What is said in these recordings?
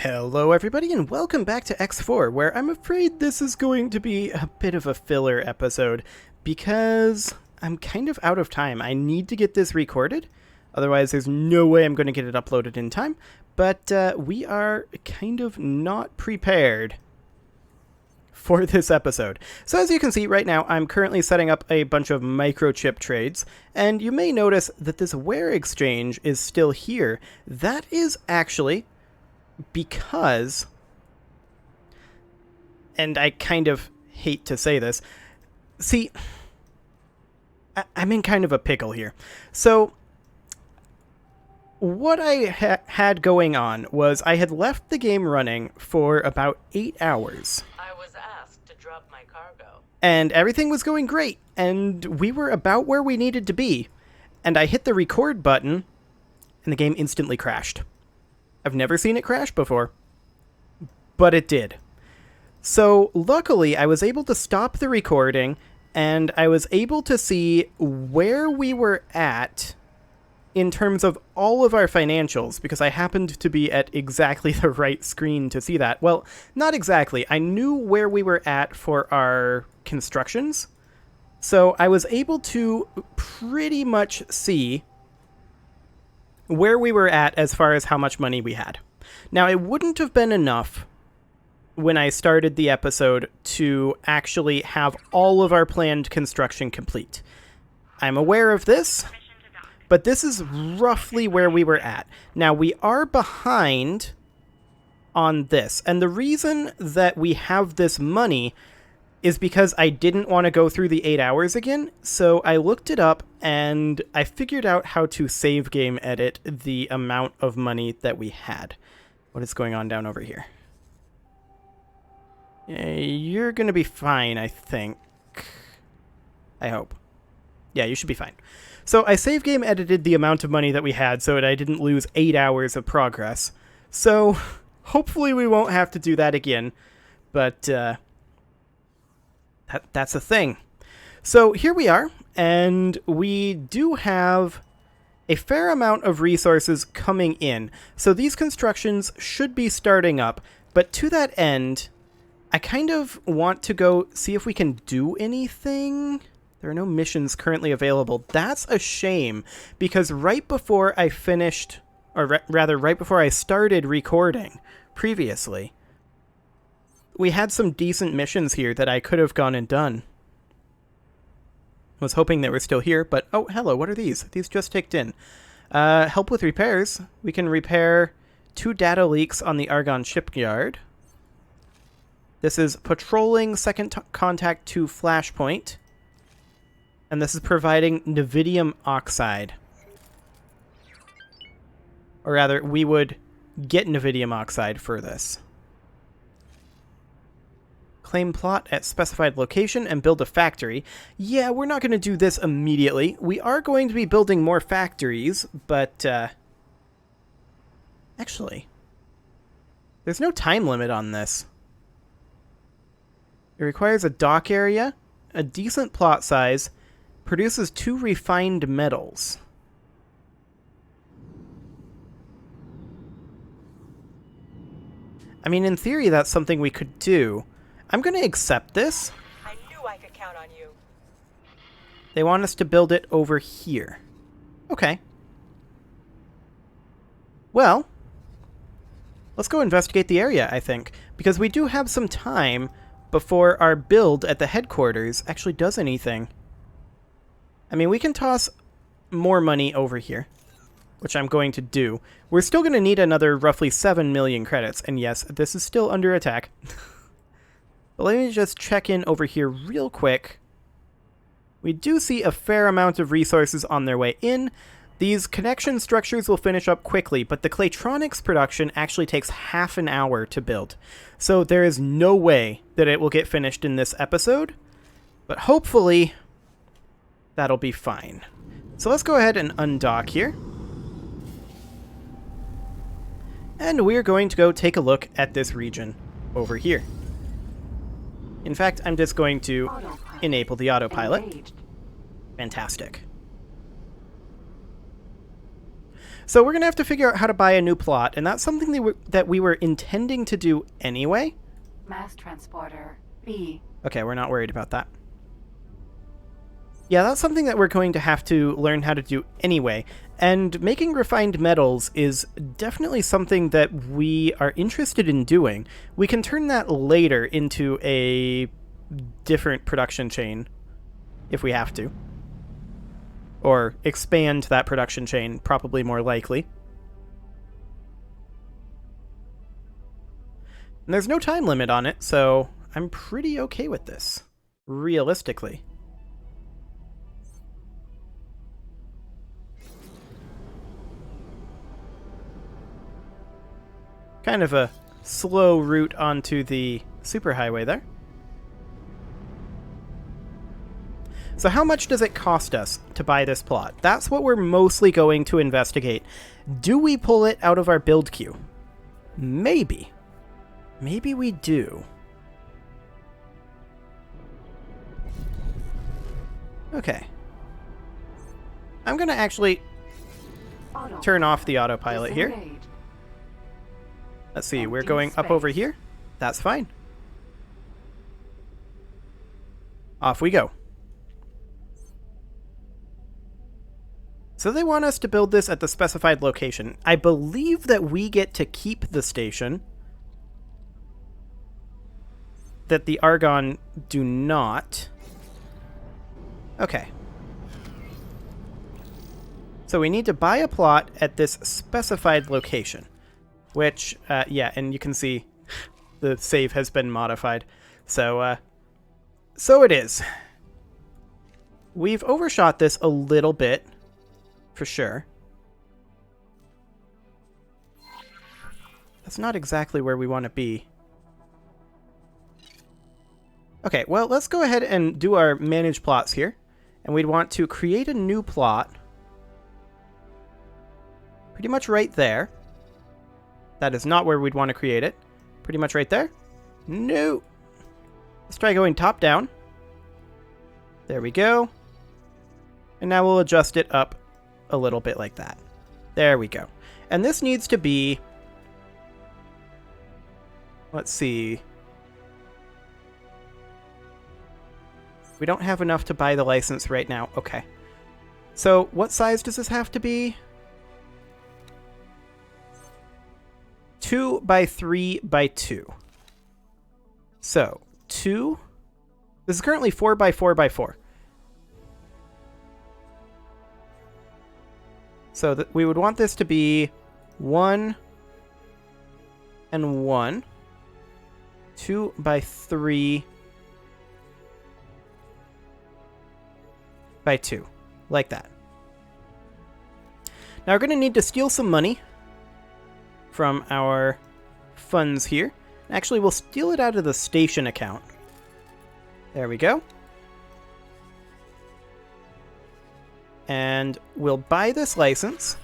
Hello everybody and welcome back to X4, where I'm afraid this is going to be a bit of a filler episode, because I'm kind of out of time. I need to get this recorded, otherwise there's no way I'm going to get it uploaded in time, but we are kind of not prepared for this episode. So as you can see right now, I'm currently setting up a bunch of microchip trades, and you may notice that this ware exchange is still here. That is actually because, and I kind of hate to say this, see, I'm in kind of a pickle here. So, what I had going on was I had left the game running for about 8 hours. I was asked to drop my cargo. And everything was going great, and we were about where we needed to be. And I hit the record button, and the game instantly crashed. I've never seen it crash before, but it did. So luckily, I was able to stop the recording, and I was able to see where we were at in terms of all of our financials, because I happened to be at exactly the right screen to see that. Well, not exactly. I knew where we were at for our constructions, so I was able to pretty much see where we were at as far as how much money we had. Now, it wouldn't have been enough when I started the episode to actually have all of our planned construction complete. I'm aware of this, but this is roughly where we were at. Now, we are behind on this, and the reason that we have this money is because I didn't want to go through the 8 hours again, so I looked it up and I figured out how to save game edit the amount of money that we had. What is going on down over here? You're gonna be fine, I think. I hope. Yeah, you should be fine. So I save game edited the amount of money that we had so that I didn't lose 8 hours of progress. So hopefully we won't have to do that again, but that's a thing. So here we are, and we do have a fair amount of resources coming in. So these constructions should be starting up, but to that end, I kind of want to go see if we can do anything. There are no missions currently available. That's a shame, because right before I finished, or rather right before I started recording previously, we had some decent missions here that I could have gone and done. Was hoping they were still here, but oh, hello, what are these? These just ticked in. Help with repairs. We can repair 2 data leaks on the Argonne shipyard. This is patrolling second contact to Flashpoint. And this is providing Nevidium oxide. Or rather, we would get Nevidium oxide for this. Claim plot at specified location and build a factory. Yeah, we're not going to do this immediately. We are going to be building more factories, but actually, there's no time limit on this. It requires a dock area, a decent plot size, produces 2 refined metals. I mean, in theory, that's something we could do. I'm going to accept this. I knew I could count on you. They want us to build it over here. Okay. Well, let's go investigate the area, I think, because we do have some time before our build at the headquarters actually does anything. I mean, we can toss more money over here, which I'm going to do. We're still going to need another roughly 7 million credits, and yes, this is still under attack. But let me just check in over here real quick. We do see a fair amount of resources on their way in. These connection structures will finish up quickly, but the Claytronics production actually takes half an hour to build. So there is no way that it will get finished in this episode, but hopefully that'll be fine. So let's go ahead and undock here. And we're going to go take a look at this region over here. In fact, I'm just going to enable the autopilot. Fantastic. So we're going to have to figure out how to buy a new plot, and that's something that we were intending to do anyway. Mass transporter B. Okay, we're not worried about that. Yeah, that's something that we're going to have to learn how to do anyway. And making refined metals is definitely something that we are interested in doing. We can turn that later into a different production chain if we have to. Or expand that production chain, probably more likely. And there's no time limit on it, so I'm pretty okay with this, realistically. Kind of a slow route onto the superhighway there. So how much does it cost us to buy this plot? That's what we're mostly going to investigate. Do we pull it out of our build queue? Maybe. Maybe we do. Okay. I'm going to actually turn off the autopilot here. Let's see, we're going up over here. That's fine. Off we go. So they want us to build this at the specified location. I believe that we get to keep the station. That the Argon do not. Okay. So we need to buy a plot at this specified location. Which, yeah, and you can see the save has been modified. So it is. We've overshot this a little bit, for sure. That's not exactly where we want to be. Okay, well, let's go ahead and do our manage plots here. And we'd want to create a new plot. Pretty much right there. That is not where we'd want to create it. Pretty much right there. No. Let's try going top down. There we go. And now we'll adjust it up a little bit like that. There we go. And this needs to be... Let's see. We don't have enough to buy the license right now. Okay. So what size does this have to be? 2 by 3 by 2. So 2. This is currently 4 by 4 by 4. So that we would want this to be 1 and 1. 2 by 3 by 2. Like that. Now we're going to need to steal some money from our funds here. Actually, we'll steal it out of the station account. There we go. And we'll buy this license.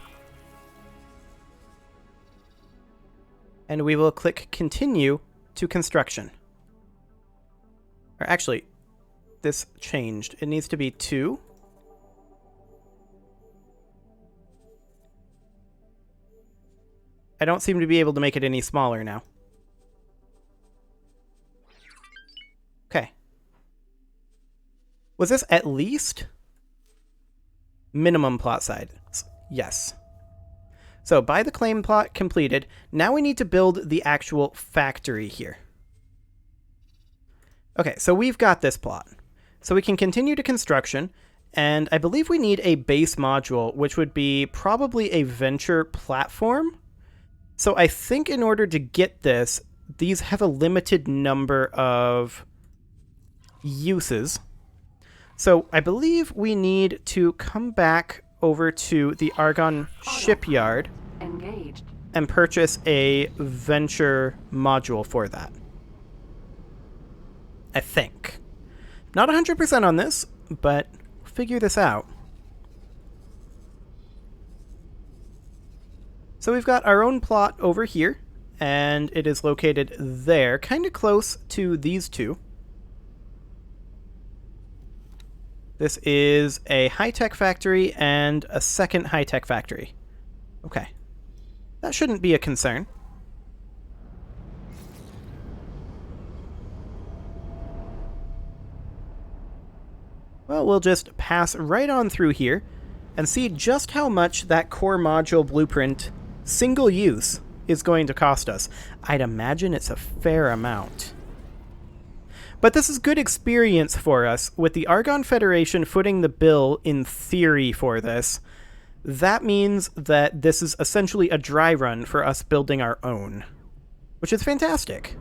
And we will click continue to construction. Or actually, this changed. It needs to be 2. I don't seem to be able to make it any smaller now. Okay. Was this at least minimum plot size? Yes. So buy the claim plot completed. Now we need to build the actual factory here. Okay, so we've got this plot. So we can continue to construction, and I believe we need a base module, which would be probably a venture platform. So I think in order to get this, these have a limited number of uses. So I believe we need to come back over to the Argon shipyard and purchase a venture module for that. I think. Not 100% on this, but figure this out. So we've got our own plot over here, and it is located there, kind of close to these two. This is a high-tech factory and a second high-tech factory. Okay. That shouldn't be a concern. Well, we'll just pass right on through here and see just how much that core module blueprint, single use, is going to cost us. I'd imagine it's a fair amount. But this is good experience for us, with the Argon Federation footing the bill in theory for this. That means that this is essentially a dry run for us building our own, which is fantastic.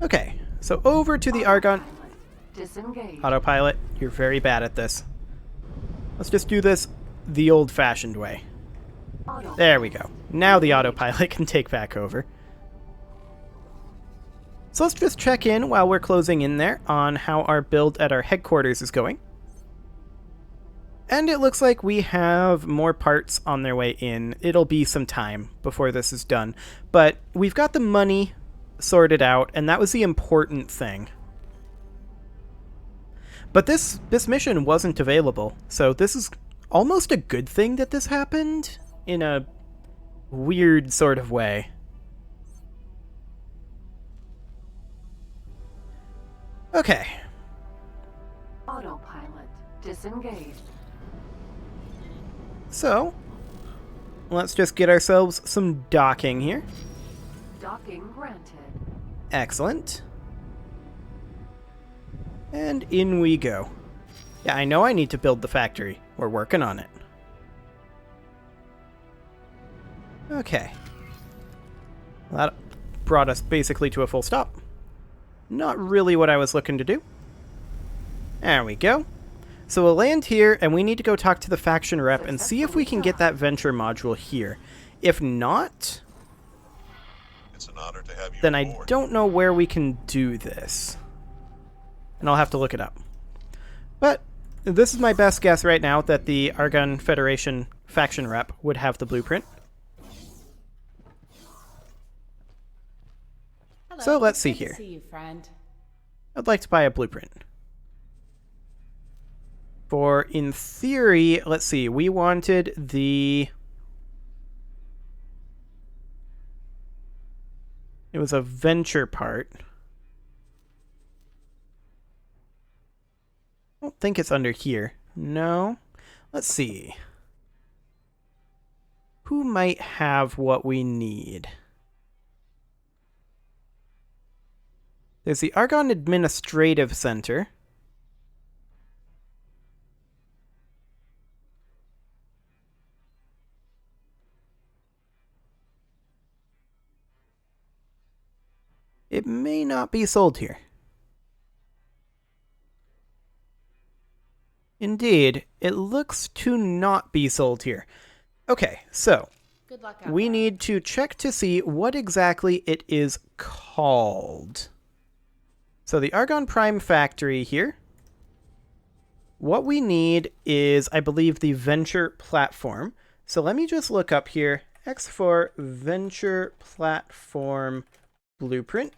Okay, so over to the Argon... Disengage. Autopilot, you're very bad at this. Let's just do this the old-fashioned way. There we go. Now the autopilot can take back over. So let's just check in while we're closing in there on how our build at our headquarters is going. And it looks like we have more parts on their way in. It'll be some time before this is done. But we've got the money sorted out, and that was the important thing. But this mission wasn't available, so this is almost a good thing that this happened in a weird sort of way. Okay. Autopilot. Disengage. So, let's just get ourselves some docking here. Docking granted. Excellent. And in we go. Yeah, I know I need to build the factory. We're working on it. Okay. Well, that brought us basically to a full stop. Not really what I was looking to do. There we go. So we'll land here, and we need to go talk to the faction rep and see if we can get that venture module here. If not, It's an honor to have you then I aboard. don't know where we can do this. And I'll have to look it up. But this is my best guess right now that the Argon Federation faction rep would have the blueprint. Hello, So let's it's see good to here. see you, friend. I'd like to buy a blueprint. For, in theory, let's see, we wanted the... It was a venture part. I don't think it's under here. No. Let's see. Who might have what we need? There's the Argon Administrative Center. It may not be sold here. Indeed, it looks to not be sold here. Okay, so Good luck out we there. need to check to see what exactly it is called. So the Argon Prime factory here. What we need is, I believe, the Venture Platform. So let me just look up here. X4 Venture Platform Blueprint.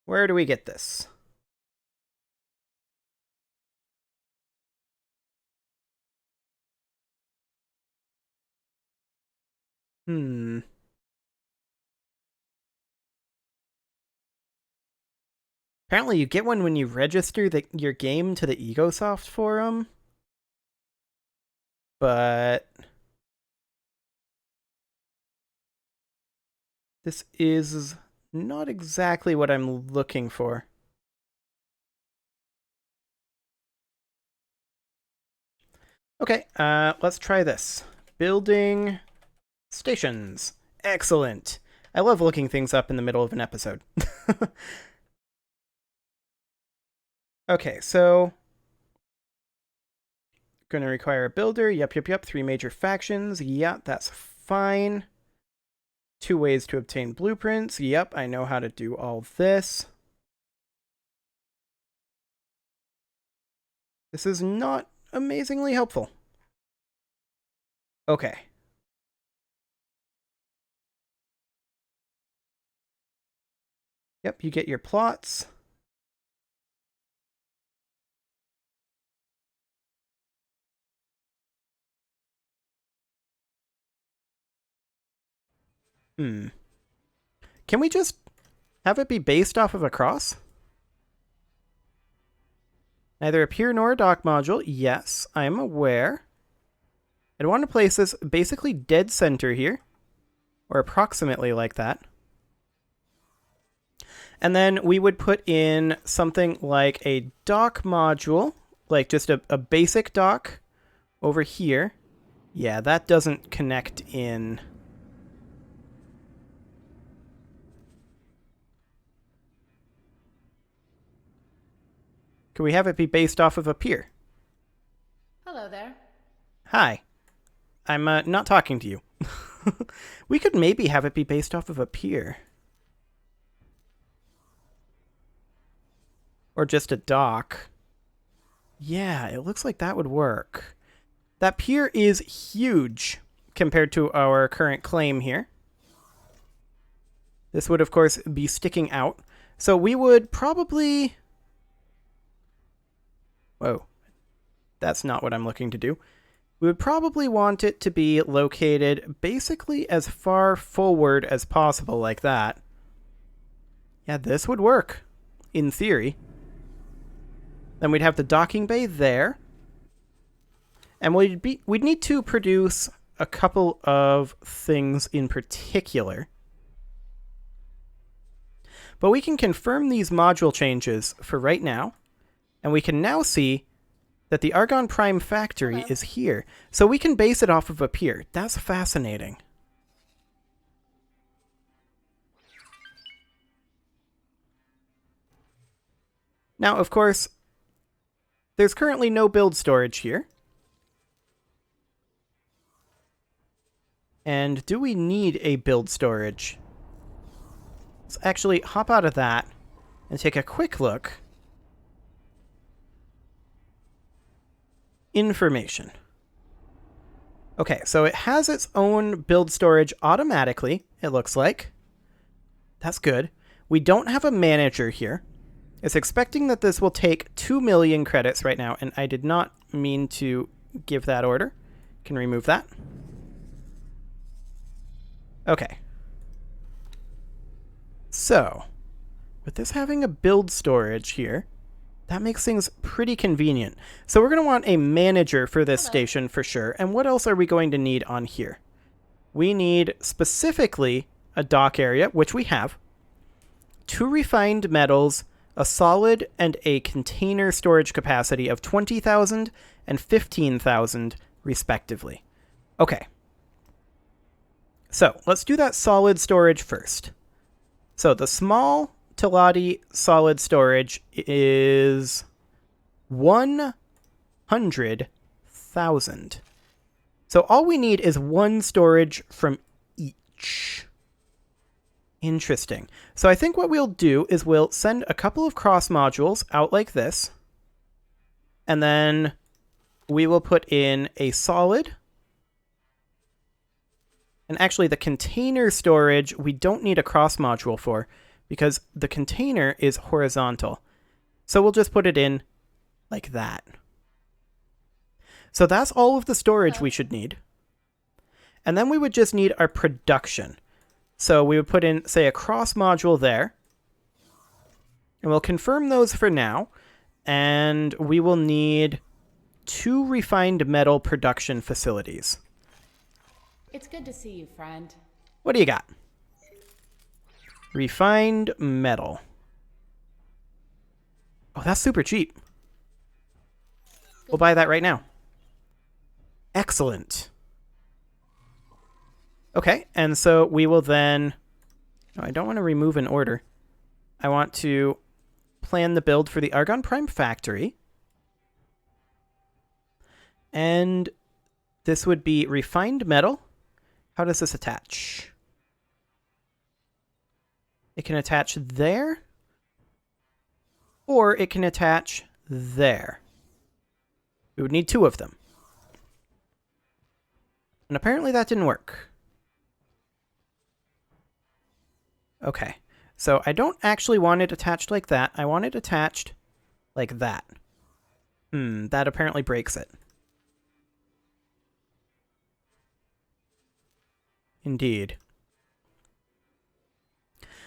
Where do we get this? Apparently you get one when you register your game to the Egosoft forum. But this is not exactly what I'm looking for. Okay, let's try this. Building stations. Excellent. I love looking things up in the middle of an episode. Okay, so going to require a builder. Yep. 3 major factions. Yep, that's fine. 2 ways to obtain blueprints. Yep, I know how to do all this. This is not amazingly helpful. Okay. Yep, you get your plots. Hmm. Can we just have it be based off of a cross? Neither a pier nor a dock module. Yes, I am aware. I'd want to place this basically dead center here, or approximately like that. And then we would put in something like a dock module, like just a basic dock over here. Yeah, that doesn't connect in. Can we have it be based off of a pier? Hello there. Hi. I'm not talking to you. We could maybe have it be based off of a pier. Or just a dock. Yeah, it looks like that would work. That pier is huge compared to our current claim here. This would, of course, be sticking out. So we would probably... Whoa. That's not what I'm looking to do. We would probably want it to be located basically as far forward as possible, like that. Yeah, this would work, in theory. Then we'd have the docking bay there. And we'd need to produce a couple of things in particular. But we can confirm these module changes for right now. And we can now see that the Argon Prime factory is here. So we can base it off of a pier. That's fascinating. Now, of course, there's currently no build storage here. And do we need a build storage? Let's actually hop out of that and take a quick look. Information. Okay, so it has its own build storage automatically, it looks like. That's good. We don't have a manager here. It's expecting that this will take 2 million credits right now, and I did not mean to give that order. Can remove that. Okay. So, with this having a build storage here, that makes things pretty convenient. So we're going to want a manager for this station for sure. And what else are we going to need on here? We need specifically a dock area, which we have, 2 refined metals, a solid and a container storage capacity of 20,000 and 15,000 respectively. Okay. So let's do that solid storage first. So the small Teladi solid storage is 100,000. So all we need is 1 storage from each. Interesting. So I think what we'll do is we'll send a couple of cross modules out like this. And then we will put in a solid. And actually the container storage we don't need a cross module for, because the container is horizontal. So we'll just put it in like that. So that's all of the storage we should need. And then we would just need our production. So we would put in, say, a cross module there. And we'll confirm those for now. And we will need 2 refined metal production facilities. It's good to see you, friend. What do you got? Refined metal. Oh, that's super cheap. We'll buy that right now. Excellent. Okay, and so we will then... No, I don't want to remove an order. I want to plan the build for the Argon Prime factory. And this would be refined metal. How does this attach? It can attach there, or it can attach there. We would need 2 of them. And apparently that didn't work. Okay, so I don't actually want it attached like that. I want it attached like that. That apparently breaks it. Indeed.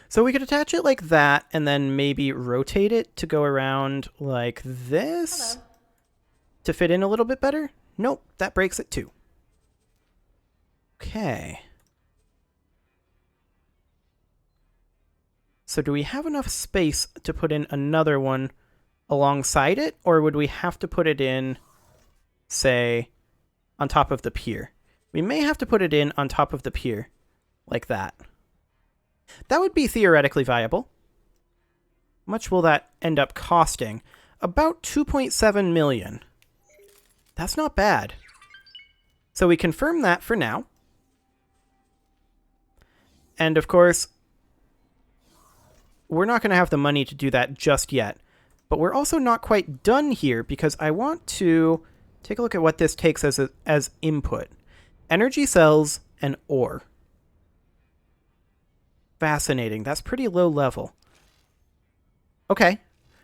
So we could attach it like that and then maybe rotate it to go around like this Hello. to fit in a little bit better. Nope, that breaks it too. Okay. So do we have enough space to put in another one alongside it, or would we have to put it in, say, on top of the pier? We may have to put it in on top of the pier, like that. That would be theoretically viable. How much will that end up costing? About 2.7 million. That's not bad. So we confirm that for now. And of course, we're not going to have the money to do that just yet. But we're also not quite done here because I want to take a look at what this takes as input. Energy cells and ore. Fascinating. That's pretty low level. Okay.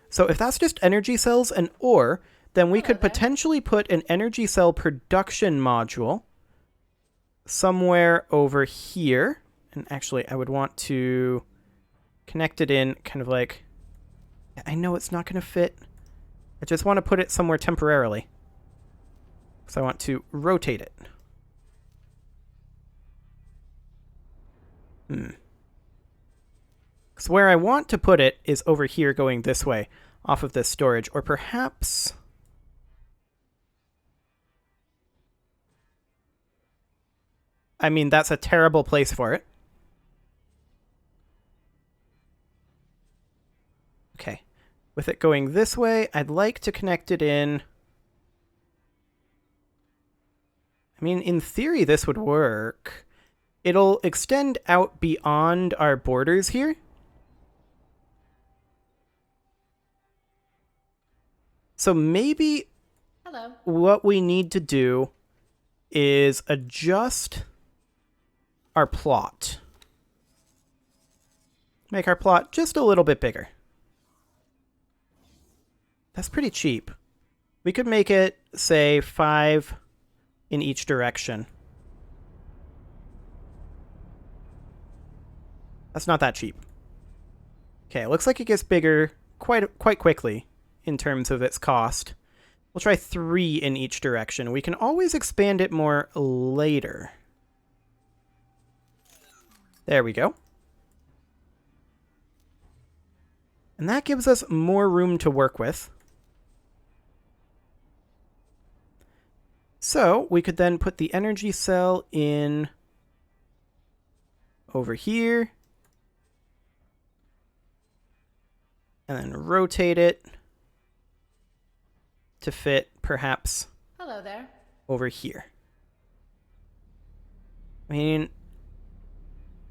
So if that's just energy cells and ore, then we could potentially put an energy cell production module somewhere over here. And actually, I would want to connect it in kind of like... I know it's not going to fit. I just want to put it somewhere temporarily. So I want to rotate it. Because where I want to put it is over here going this way, off of this storage. Or perhaps... I mean, that's a terrible place for it. Okay. With it going this way, I'd like to connect it in... I mean, in theory, this would work. It'll extend out beyond our borders here. So maybe Hello. what we need to do is adjust our plot. Make our plot just a little bit bigger. That's pretty cheap. We could make it, say, 5 in each direction. That's not that cheap. Okay, it looks like it gets bigger quite quickly in terms of its cost. We'll try 3 in each direction. We can always expand it more later. There we go. And that gives us more room to work with. So we could then put the energy cell in over here. And then rotate it to fit perhaps Hello there. over here. I mean,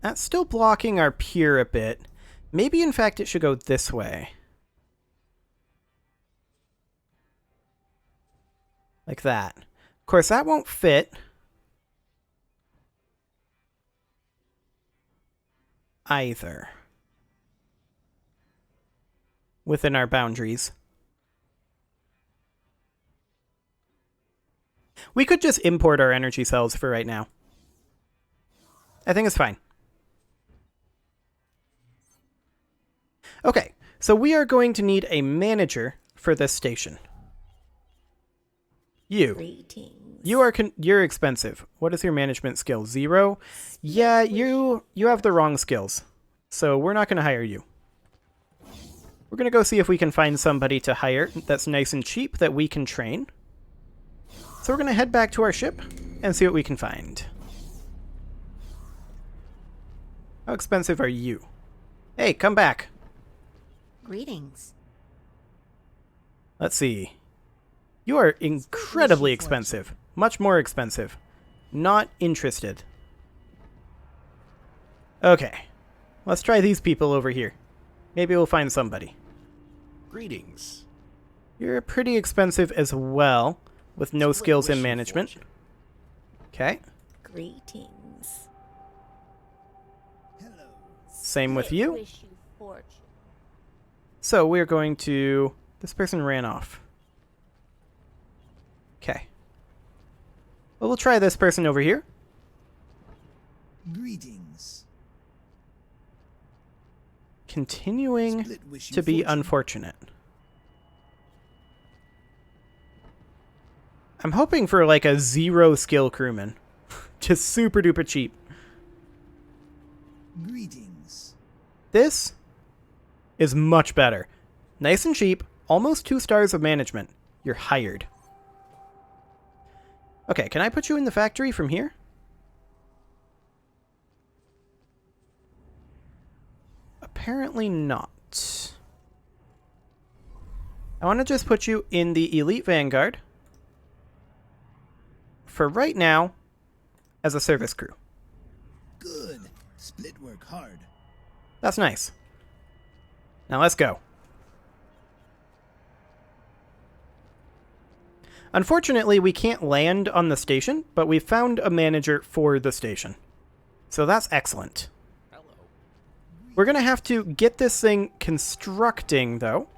that's still blocking our pier a bit. Maybe, in fact, it should go this way. Like that. Of course, that won't fit. Either. Within our boundaries. We could just import our energy cells for right now. I think it's fine. Okay, so we are going to need a manager for this station. You. Greetings. You're expensive. What is your management skill? 0? Yeah, you have the wrong skills. So we're not going to hire you. We're going to go see if we can find somebody to hire that's nice and cheap that we can train. So we're going to head back to our ship and see what we can find. How expensive are you? Hey, come back. Greetings. Let's see. You are incredibly expensive. Much more expensive. Not interested. Okay. Let's try these people over here. Maybe we'll find somebody. Greetings. You're pretty expensive as well, with no skills in management. Okay. Greetings. Hello. Same with you. Wish you fortune. So we're going to... This person ran off. Okay. Well, we'll try this person over here. Greetings. continuing Split wish you to be fortune. unfortunate. I'm hoping for like a 0 skill crewman. Just super duper cheap. Greetings. This is much better. Nice and cheap, almost 2 stars of management. You're hired. Okay, can I put you in the factory from here? Apparently not. I want to just put you in the Elite Vanguard for right now as a service crew. Good. Split work hard. That's nice. Now let's go. Unfortunately, we can't land on the station, but we found a manager for the station. So that's excellent. We're going to have to get this thing constructing, though.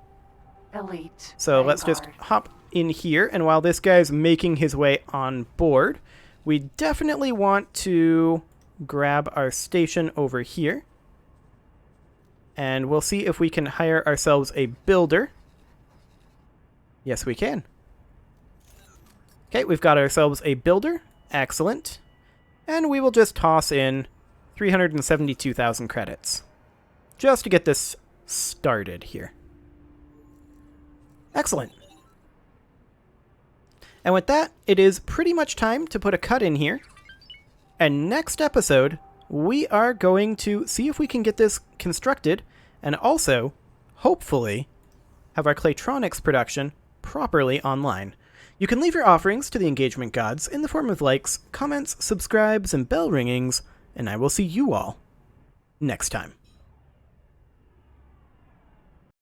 Elite. So let's just Vanguard. hop in here, and while this guy's making his way on board, we definitely want to grab our station over here. And we'll see if we can hire ourselves a builder. Yes, we can. Okay, we've got ourselves a builder. Excellent. And we will just toss in 372,000 credits. Just to get this started here. Excellent. And with that, it is pretty much time to put a cut in here. And next episode, we are going to see if we can get this constructed and also, hopefully, have our Claytronics production properly online. You can leave your offerings to the engagement gods in the form of likes, comments, subscribes, and bell ringings, and I will see you all next time.